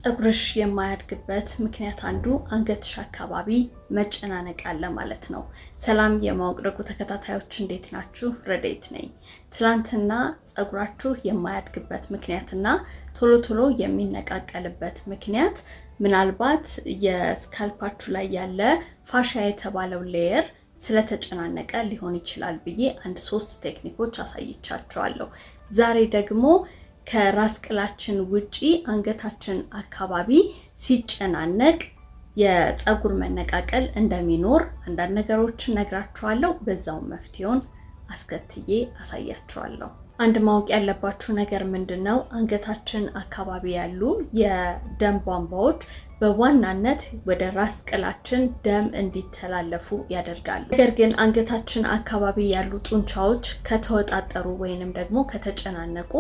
ፀጉርሽ የማያድግበት ምክንያት አንዱ አንገትሽ አካባቢ መጨናነቅ አለ ማለት ነው። ሰላም የማወቅ ደጉ ተከታታዮች እንዴት ናችሁ? ረዴት ነኝ። ትላንትና ፀጉራችሁ የማያድግበት ምክንያትና ቶሎ ቶሎ የሚነቃቀልበት ምክንያት ምናልባት የስካልፓችሁ ላይ ያለ ፋሻ የተባለው ሌየር ስለተጨናነቀ ሊሆን ይችላል ብዬ ሶስት ቴክኒኮች አሳይቻችኋለሁ። ዛሬ ደግሞ ከራስ ቅላችን ውጪ አንገታችን አካባቢ ሲጨናነቅ የፀጉር መነቃቀል እንደሚኖር አንዳንድ ነገሮችን ነግራችኋለሁ። በዛው መፍትሄውን አስከትዬ አሳያችኋለሁ። አንድ ማወቅ ያለባችሁ ነገር ምንድነው? አንገታችን አካባቢ ያሉ የደም ቧንቧዎች በዋናነት ወደ ራስ ቅላችን ደም እንዲተላለፉ ያደርጋሉ። ነገር ግን አንገታችን አካባቢ ያሉ ጡንቻዎች ከተወጣጠሩ ወይንም ደግሞ ከተጨናነቁ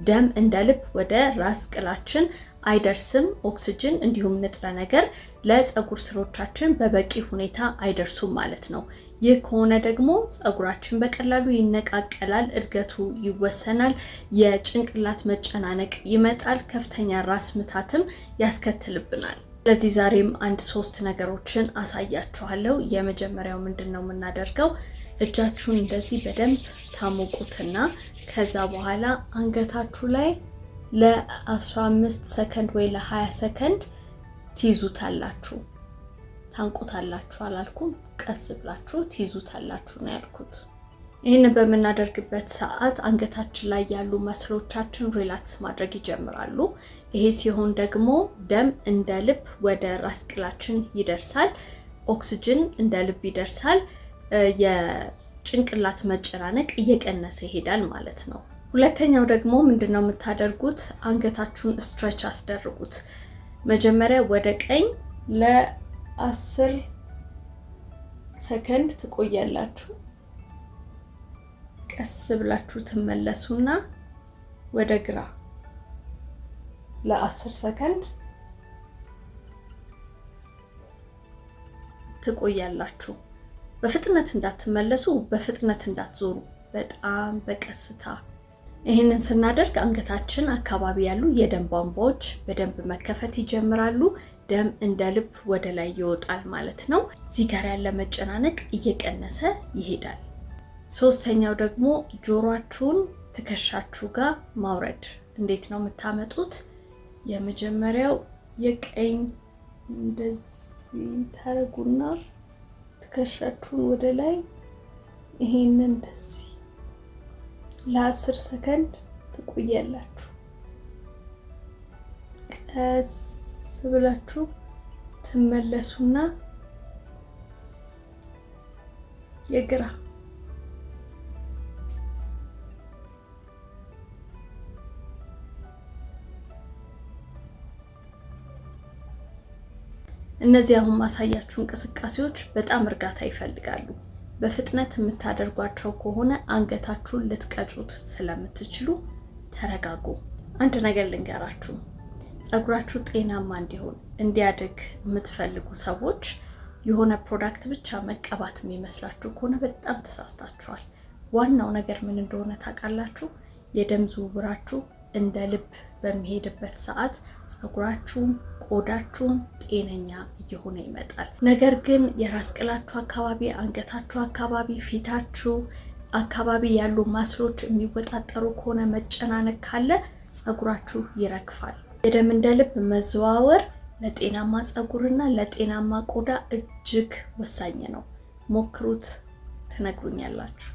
ደም እንደ ልብ ወደ ራስ ቅላችን አይደርስም። ኦክሲጅን እንዲሁም ንጥረ ነገር ለፀጉር ስሮቻችን በበቂ ሁኔታ አይደርሱም ማለት ነው። ይህ ከሆነ ደግሞ ፀጉራችን በቀላሉ ይነቃቀላል፣ እድገቱ ይወሰናል፣ የጭንቅላት መጨናነቅ ይመጣል፣ ከፍተኛ ራስ ምታትም ያስከትልብናል። ስለዚህ ዛሬም ሶስት ነገሮችን አሳያችኋለሁ። የመጀመሪያው ምንድነው የምናደርገው? እጃችሁን እንደዚህ በደንብ ታሞቁትና ከዛ በኋላ አንገታችሁ ላይ ለ15 ሰከንድ ወይ ለ20 ሰከንድ ትይዙታላችሁ። ታንቁታላችሁ አላልኩም፣ ቀስ ብላችሁ ትይዙታላችሁ ነው ያልኩት። ይህንን በምናደርግበት ሰዓት አንገታችን ላይ ያሉ መስሎቻችን ሪላክስ ማድረግ ይጀምራሉ። ይሄ ሲሆን ደግሞ ደም እንደ ልብ ወደ ራስ ቅላችን ይደርሳል፣ ኦክሲጅን እንደ ልብ ይደርሳል፣ የጭንቅላት መጨናነቅ እየቀነሰ ይሄዳል ማለት ነው። ሁለተኛው ደግሞ ምንድነው የምታደርጉት? አንገታችሁን ስትሬች አስደርጉት። መጀመሪያ ወደ ቀኝ ለ10 ሰከንድ ትቆያላችሁ። ቀስ ብላችሁ ትመለሱና ወደ ግራ ለ10 ሰከንድ ትቆያላችሁ። በፍጥነት እንዳትመለሱ፣ በፍጥነት እንዳትዞሩ፣ በጣም በቀስታ። ይህንን ስናደርግ አንገታችን አካባቢ ያሉ የደም ቧንቧዎች በደንብ መከፈት ይጀምራሉ። ደም እንደ ልብ ወደ ላይ ይወጣል ማለት ነው። እዚህ ጋር ያለ መጨናነቅ እየቀነሰ ይሄዳል። ሶስተኛው ደግሞ ጆሮአችሁን ትከሻችሁ ጋር ማውረድ። እንዴት ነው የምታመጡት? የመጀመሪያው የቀኝ እንደዚህ ታረጉና ትከሻችሁን ወደ ላይ ይሄንን እንደዚህ ለ10 ሰከንድ ትቆያላችሁ። ቀስ ብላችሁ ትመለሱና የግራ እነዚህ አሁን ማሳያችሁ እንቅስቃሴዎች በጣም እርጋታ ይፈልጋሉ። በፍጥነት የምታደርጓቸው ከሆነ አንገታችሁን ልትቀጩት ስለምትችሉ ተረጋጉ። አንድ ነገር ልንገራችሁ፣ ፀጉራችሁ ጤናማ እንዲያድግ የምትፈልጉ ሰዎች የሆነ ፕሮዳክት ብቻ መቀባት የሚመስላችሁ ከሆነ በጣም ተሳስታችኋል። ዋናው ነገር ምን እንደሆነ ታውቃላችሁ? የደም ዝውውራችሁ እንደ ልብ በሚሄድበት ሰዓት ፀጉራችሁም ቆዳችሁም ጤነኛ እየሆነ ይመጣል። ነገር ግን የራስ ቅላችሁ አካባቢ፣ አንገታችሁ አካባቢ፣ ፊታችሁ አካባቢ ያሉ ማስሎች የሚወጣጠሩ ከሆነ መጨናነቅ ካለ ፀጉራችሁ ይረግፋል። የደም እንደ ልብ መዘዋወር ለጤናማ ፀጉርና ለጤናማ ቆዳ እጅግ ወሳኝ ነው። ሞክሩት፣ ትነግሩኛላችሁ።